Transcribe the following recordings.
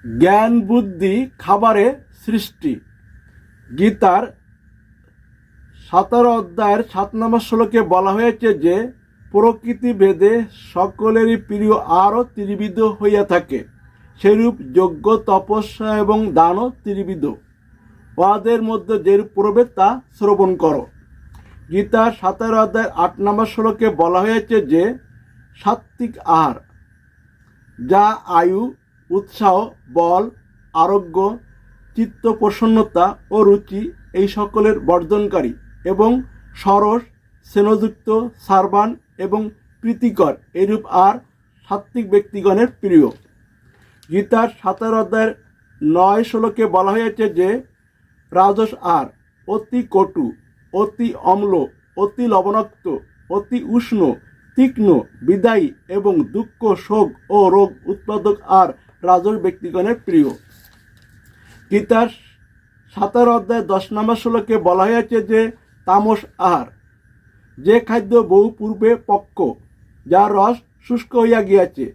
জ্ঞান বুদ্ধি খাবারে সৃষ্টি। গীতার 17 অধ্যায়ের 7 নম্বর শ্লোকে বলা হয়েছে যে প্রকৃতি ভেদে সকলেরই প্রিয় আরও ত্রিবিধ হইয়া থাকে, সেরূপ যজ্ঞ তপস্যা এবং দানও ত্রিবিধ। উহাদের মধ্যে যেরূপ প্রভেদ তা শ্রবণ করো। গীতার 17 অধ্যায়ের 8 নম্বর শ্লোকে বলা হয়েছে যে সাত্ত্বিক আহার, যা আয়ু, উৎসাহ, বল, আরোগ্য, চিত্ত প্রসন্নতা ও রুচি এই সকলের বর্ধনকারী এবং সরস, স্নেহযুক্ত, সার্বান এবং প্রীতিকর এরূপ আর সাত্ত্বিক ব্যক্তিগণের প্রিয়। গীতার 17 অধ্যায়ের 9 শ্লোকে বলা হয়েছে যে রাজস আর অতি কটু, অতি অম্ল, অতি লবণাক্ত, অতি উষ্ণ, তীক্ষ্ণ, বিদায়ী এবং দুঃখ, শোক ও রোগ উৎপাদক আর রাজস ব্যক্তিগণের প্রিয়। গীতার 17 অধ্যায় 10 নম্বর শ্লোকে বলা হয়েছে যে তামস আহার, যে খাদ্য বহু পূর্বে পক্ক, যার রস শুষ্ক হইয়া গিয়াছে,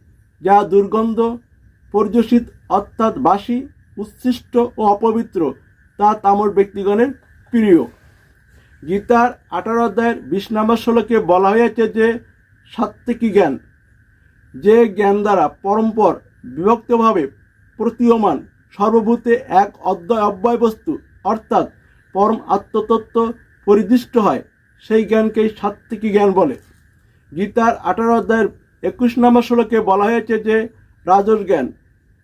যা দুর্গন্ধ, পর্যসিত অর্থাৎ বাসি, উচ্ছিষ্ট ও অপবিত্র, তা তামস ব্যক্তিগণের প্রিয়। গীতার 18 অধ্যায়ের 20 নম্বর শ্লোকে বলা হয়েছে যে সাত্ত্বিকী জ্ঞান, যে জ্ঞান দ্বারা পরম্পর বিভক্তভাবে প্রতীয়মান সর্বভূতে এক অব্যয় বস্তু অর্থাৎ পরম আত্মতত্ত্ব পরিদৃষ্ট হয়, সেই জ্ঞানকেই সাত্ত্বিকী জ্ঞান বলে। গীতার 18 অধ্যায়ের 21 নম্বর শ্লোকে বলা হয়েছে যে রাজস জ্ঞান,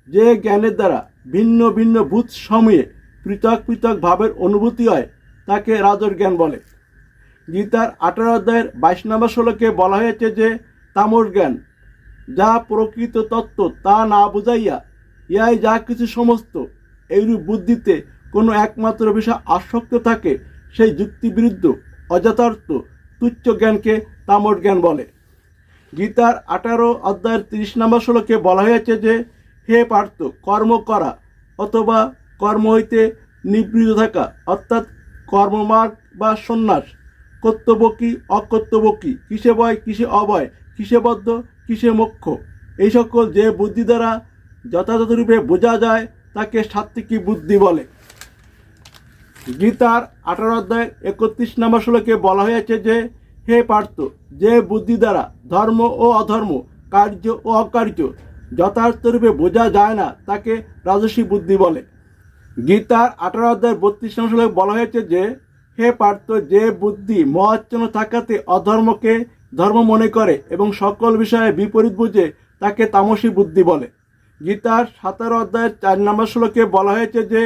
যে জ্ঞানের দ্বারা ভিন্ন ভিন্ন ভূত সমূহে পৃথক পৃথক ভাবের অনুভূতি হয়, তাকে রাজস জ্ঞান বলে। গীতার 18 অধ্যায়ের 22 নম্বর শ্লোকে বলা হয়েছে যে তামস জ্ঞান, যা প্রকৃত তত্ত্ব তা না বুঝাইয়া ইহাই যা কিছু সমস্ত এইরূপ বুদ্ধিতে কোনো একমাত্র বিষয় আসক্ত থাকে, সেই যুক্তিবিরুদ্ধ, অযথার্থ, তুচ্ছ জ্ঞানকে তামস জ্ঞান বলে। গীতার 18 অধ্যায়ের 30 নম্বর শ্লোকে বলা হয়েছে যে হে পার্থ, কর্ম করা অথবা কর্ম হইতে নিবৃত থাকা অর্থাৎ কর্মমার্গ বা সন্ন্যাস, কর্তব্য কি অকর্তব্য কি, কিসে বয় কিসে অবয়, কিসে বদ্ধ কিসে মোক্ষ, এই সকল যে বুদ্ধি দ্বারা যথাযথরূপে বোঝা যায় তাকে সাত্ত্বিকী বুদ্ধি বলে। গীতার 18 অধ্যায় 31 নম্বর শ্লোকে বলা হয়েছে যে হে পার্থ, যে বুদ্ধি দ্বারা ধর্ম ও অধর্ম, কার্য ও অকার্য যথার্থরূপে বোঝা যায় না, তাকে রাজসী বুদ্ধি বলে। গীতার 18 অধ্যায় 32 নম্বর শ্লোকে বলা হয়েছে যে হে পার্থ, যে বুদ্ধি মোহাচ্ছন্ন থাকাতে অধর্মকে ধর্ম মনে করে এবং সকল বিষয়ে বিপরীত বুঝে, তাকে তামসী বুদ্ধি বলে। গীতার 17 অধ্যায়ের 4 নম্বর শ্লোকে বলা হয়েছে যে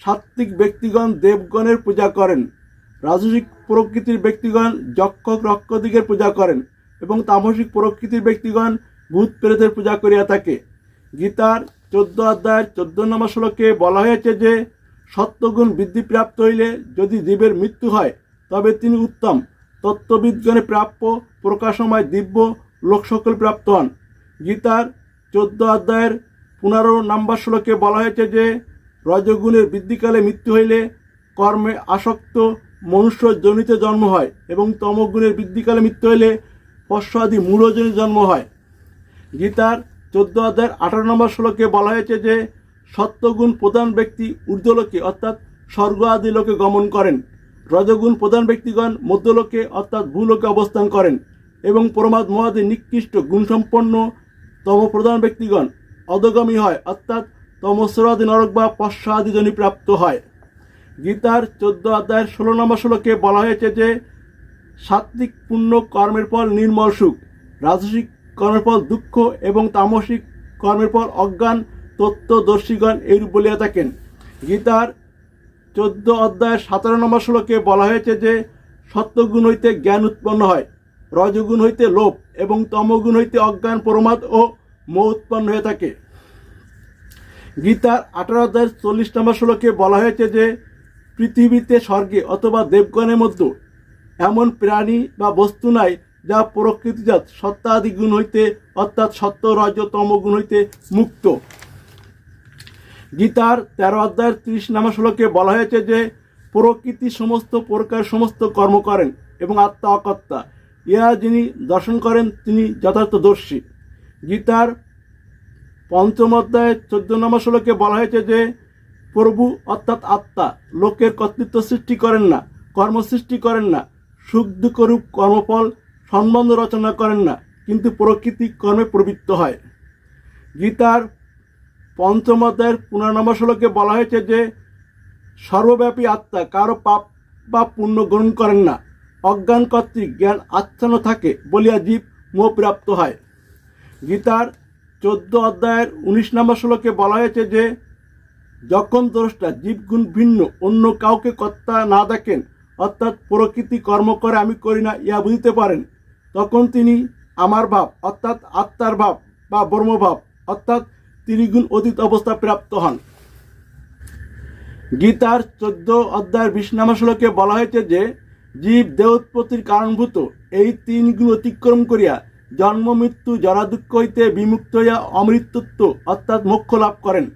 সাত্ত্বিক ব্যক্তিগণ দেবগণের পূজা করেন, রাজসিক প্রকৃতির ব্যক্তিগণ যক্ষ রক্ষদিগের পূজা করেন এবং তামসিক প্রকৃতির ব্যক্তিগণ ভূত প্রেতের পূজা করিয়া থাকে। গীতার 14 অধ্যায়ের 14 নম্বর শ্লোকে বলা হয়েছে যে সত্যগুণ বৃদ্ধিপ্রাপ্ত হইলে যদি জীবের মৃত্যু হয়, তবে তিনি উত্তম তত্ত্ববিদগণে প্রাপ্য প্রকাশময় দিব্য লোক সকল প্রাপ্ত হন। গীতার 14 অধ্যায়ের 15 নম্বর শ্লোকে বলা হয়েছে যে রজগুণের বৃদ্ধিকালে মৃত্যু হইলে কর্মে আসক্ত মনুষ্য জনিতে জন্ম হয় এবং তমগুণের বৃদ্ধিকালে মৃত্যু হইলে পশ্ব আদি মূলজনিত জন্ম হয়। গীতার 14 অধ্যায়ের 18 নম্বর শ্লোকে বলা হয়েছে যে সত্যগুণ প্রধান ব্যক্তি ঊর্ধ্বলোকে অর্থাৎ স্বর্গ আদি লোকে গমন করেন, রজগুণ প্রধান ব্যক্তিগণ মধ্যলোকে অর্থাৎ ভূলোকে অবস্থান করেন এবং প্রমাদ মহাদি নিকৃষ্ট গুণসম্পন্ন তম প্রধান ব্যক্তিগণ অধগামী হয় অর্থাৎ তমস্বরাদি নরক বা পশ্ব আদি জনি প্রাপ্ত হয়। গীতার 14 অধ্যায়ের 16 নম্বর শ্লোকে বলা হয়েছে যে সাত্ত্বিক পুণ্য কর্মের ফল নির্মল সুখ, রাজসিক কর্মের ফল দুঃখ এবং তামসিক কর্মের ফল অজ্ঞান তত্ত্বদর্শীগণ এইরূপ বলিয়া থাকেন। গীতার 14 অধ্যায়ের 17 নম্বর শ্লোকে বলা হয়েছে যে সত্যগুণ হইতে জ্ঞান উৎপন্ন হয়, রজগুণ হইতে লোভ এবং তমগুণ হইতে অজ্ঞান প্রমাদ ও মোহ উৎপন্ন হয়ে থাকে। গীতার 18 অধ্যায়ের 40 নম্বর শ্লোকে বলা হয়েছে যে পৃথিবীতে স্বর্গে অথবা দেবগণের মধ্যে এমন প্রাণী বা বস্তু নাই যা প্রকৃতিজাত সত্তাদি গুণ হইতে অর্থাৎ সত্য রজ তমগুণ হইতে মুক্ত। গীতার 13 অধ্যায়ের 30 নম্বর শ্লোকে বলা হয়েছে যে প্রকৃতি সমস্ত প্রকার সমস্ত কর্ম করেন এবং আত্মা অকর্তা, ইহা যিনি দর্শন করেন তিনি যথার্থদর্শী। গীতার পঞ্চম অধ্যায় 14 নম্বর শ্লোকে বলা হয়েছে যে প্রভু অর্থাৎ আত্মা লোকের কর্তৃত্ব সৃষ্টি করেন না, কর্ম সৃষ্টি করেন না, সুখ দুঃখরূপ কর্মফল সম্বন্ধ রচনা করেন না, কিন্তু প্রকৃতি কর্মে প্রবৃত্ত হয়। গীতার পঞ্চম অধ্যায়ের 15 নম্বর শ্লোকে বলা হয়েছে যে সর্বব্যাপী আত্মা কারো পাপ বা পুণ্য গ্রহণ করেন না, অজ্ঞান কর্তৃক জ্ঞান আচ্ছন্ন থাকে বলিয়া জীব মোহপ্রাপ্ত হয়। গীতার 14 অধ্যায়ের 19 নম্বর শ্লোকে বলা হয়েছে যে যখন দ্রষ্টা জীবগুণ ভিন্ন অন্য কাউকে কর্তা না দেখেন, অর্থাৎ প্রকৃতি কর্ম করে আমি করি না ইয়া বুঝতে পারেন, তখন তিনি আমার ভাব অর্থাৎ আত্মার ভাব বা ব্রহ্মভাব অর্থাৎ ত্রিগুণ অতীত অবস্থা প্রাপ্ত হন। গীতার 14 অধ্যায়ের 20 নম্বর শ্লোকে বলা হয়েছে যে জীব দেহোৎপত্তির কারণভূত এই 3 গুণ অতিক্রম করিয়া জন্ম মৃত্যু জরা দুঃখ হইতে বিমুক্ত হইয়া অমৃতত্ব অর্থাৎ মোক্ষ লাভ করেন।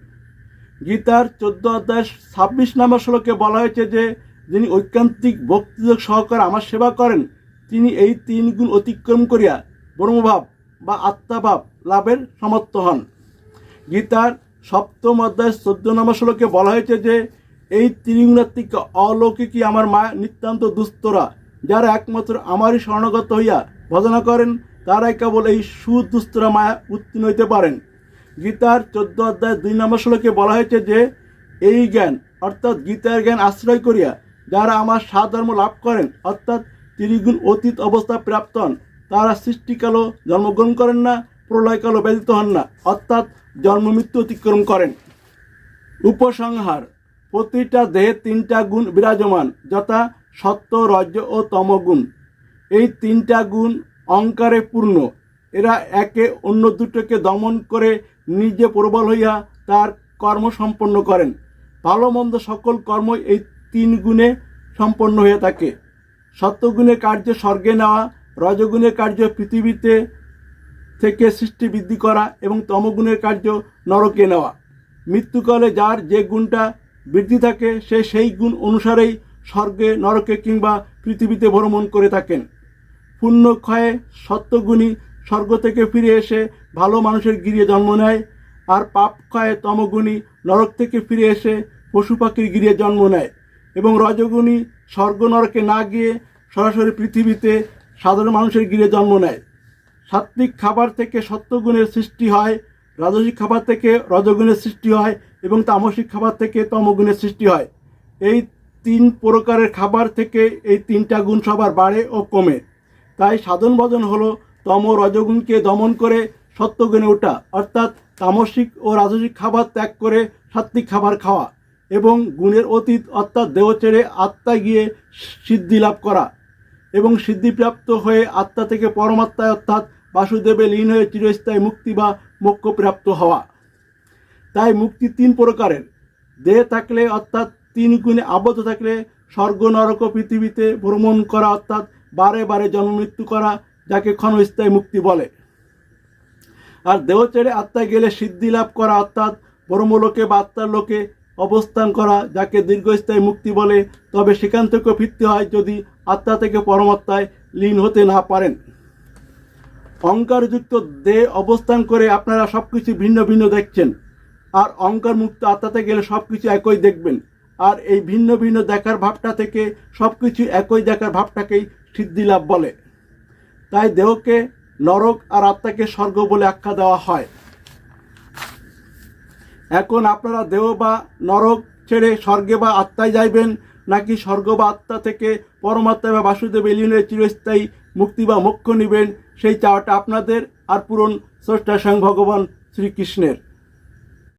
গীতার 14 অধ্যায়ের 26 নম্বর শ্লোকে বলা হয়েছে যে যিনি ঐকান্তিক ভক্তিযোগ সহকারে আমার সেবা করেন তিনি এই 3 গুণ অতিক্রম করিয়া ব্রহ্মভাব বা আত্মাভাব লাভের সমর্থ হন। গীতার 7ম অধ্যায় 14 নম্বর শ্লোকে বলা হয়েছে যে এই ত্রিগুণাত্মিক অলৌকিকী আমার মায়া নিতান্ত দুস্তরা, যারা একমাত্র আমারই শরণাগত হইয়া ভজনা করেন তারাই কেবল এই সুদুস্তরা মায়া উত্তীর্ণ হইতে পারেন। গীতার 14 অধ্যায় 2 নম্বর শ্লোকে বলা হয়েছে যে এই জ্ঞান অর্থাৎ গীতার জ্ঞান আশ্রয় করিয়া যারা আমার সাধর্ম লাভ করেন অর্থাৎ ত্রিগুণ অতীত অবস্থা প্রাপ্ত হন, তারা সৃষ্টিকালও জন্মগ্রহণ করেন না, প্রলয়কালও ব্যতীত হন না, অর্থাৎ জন্ম মৃত্যু অতিক্রম করেন। উপসংহার: প্রতিটা দেহে 3টা গুণ বিরাজমান, যথা সত্য, রজ ও তমগুণ। এই 3টা গুণ অহংকারে পূর্ণ। এরা একে অন্য দুটোকে দমন করে নিজে প্রবল হইয়া তার কর্ম সম্পন্ন করেন। ভালো মন্দ সকল কর্ম এই 3 গুণে সম্পন্ন হয়ে থাকে। সত্যগুণের কার্য স্বর্গে নেওয়া, রজগুণের কার্য পৃথিবীতে থেকে সৃষ্টি বৃদ্ধি করা এবং তমগুণের কার্য নরকে নেওয়া। মৃত্যুকালে যার যে গুণটা বৃদ্ধি থাকে সে সেই গুণ অনুসারেই স্বর্গে, নরকে কিংবা পৃথিবীতে ভ্রমণ করে থাকেন। পুণ্যক্ষয়ে সত্যগুণী স্বর্গ থেকে ফিরে এসে ভালো মানুষের গৃহে জন্ম নেয়, আর পাপক্ষয়ে তমগুণী নরক থেকে ফিরে এসে পশু পাখির গৃহে জন্ম নেয়, এবং রজগুণী স্বর্গ নরকে না গিয়ে সরাসরি পৃথিবীতে সাধারণ মানুষের গৃহে জন্ম নেয়। সাত্বিক খাবার থেকে সত্যগুণের সৃষ্টি হয়, রাজসিক খাবার থেকে রজগুণের সৃষ্টি হয় এবং তামসিক খাবার থেকে তমগুণের সৃষ্টি হয়। এই 3 প্রকারের খাবার থেকে এই 3টা গুণ সবার বাড়ে ও কমে। তাই সাধন ভজন হলো তম রজগুণকে দমন করে সত্যগুণে ওঠা, অর্থাৎ তামসিক ও রাজসিক খাবার ত্যাগ করে সাত্বিক খাবার খাওয়া এবং গুণের অতীত অর্থাৎ দেহ ছেড়ে আত্মায় গিয়ে সিদ্ধি লাভ করা এবং সিদ্ধিপ্রাপ্ত হয়ে আত্মা থেকে পরমাত্মায় অর্থাৎ বাসুদেবে লীন হয়ে চিরস্থায়ী মুক্তি বা মোক্ষ প্রাপ্ত হওয়া। তাই মুক্তি 3 প্রকারের। দেহ থাকলে অর্থাৎ 3 গুণে আবদ্ধ থাকলে স্বর্গ, নরক ও পৃথিবীতে ভ্রমণ করা অর্থাৎ বারে বারে জন্ম মৃত্যু করা, যাকে ক্ষণস্থায়ী মুক্তি বলে। আর দেহ ছেড়ে আত্মায় গেলে সিদ্ধি লাভ করা অর্থাৎ ব্রহ্মলোকে বা আত্মার লোকে অবস্থান করা, যাকে দীর্ঘস্থায়ী মুক্তি বলে। তবে সেখান থেকে ফিরতে হয় যদি আত্মা থেকে পরমাত্মায় লীন হতে না পারেন। অহংকারযুক্ত দেহে অবস্থান করে আপনারা সব কিছু ভিন্ন ভিন্ন দেখছেন, আর অহংকার মুক্ত আত্মাতে গেলে সব কিছু একই দেখবেন। আর এই ভিন্ন ভিন্ন দেখার ভাবটা থেকে সব কিছু একই দেখার ভাবটাকেই সিদ্ধি লাভ বলে। তাই দেহকে নরক আর আত্মাকে স্বর্গ বলে আখ্যা দেওয়া হয়। এখন আপনারা দেহ বা নরক ছেড়ে স্বর্গে বা আত্মায় যাইবেন, নাকি স্বর্গ বা আত্মা থেকে পরমাত্মা বা বাসুদেবে লীনের চিরস্থায়ী মুক্তি বা মোক্ষ নেবেন, সেই চাওয়াটা আপনাদের আর পূরণ স্রষ্টা স্বয়ং ভগবান শ্রীকৃষ্ণের।